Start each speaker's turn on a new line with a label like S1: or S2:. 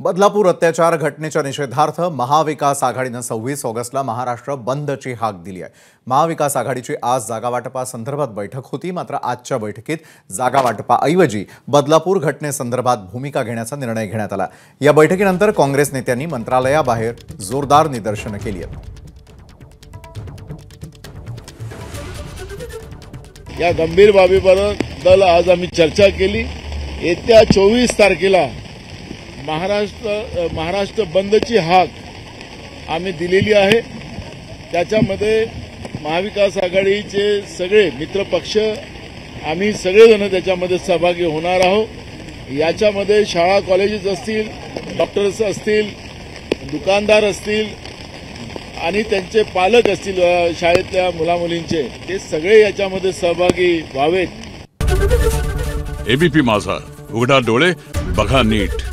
S1: बदलापूर अत्याचार घटनेच्या निषेधार्थ महाविकास आघाडीने 26 ऑगस्टला महाराष्ट्र बंदची हाक दिली आहे। महाविकास आघाडीची आज जागा वाटपासंदर्भात बैठक होती, मात्र आजच्या बैठकीत जागा वाटपाऐवजी बदलापूर घटनेसंदर्भात भूमिका घेण्याचा निर्णय घेण्यात आला। या बैठकीनंतर काँग्रेस नेत्यांनी मंत्रालयाबाहेर जोरदार निदर्शनं केली आहेत।
S2: या गंभीर बाबीबद्दल आज आम्ही चर्चा केली। येत्या 24 तारखेला महाराष्ट्र बंदची हाक आम्ही दिलेली आहे। त्याच्यामध्ये महाविकास आघाडीचे सगळे मित्रपक्ष आम्ही सगळेजण त्याच्यामध्ये सहभागी होणार आहोत। याच्यामध्ये शाळा कॉलेजेस असतील, डॉक्टर्स असतील, दुकानदार असतील आणि त्यांचे पालक असतील, शाळेतल्या मुलामुलींचे, ते सगळे याच्यामध्ये सहभागी व्हावेत।
S3: एबीपी माझा, उघडा डोळे बघा नीट।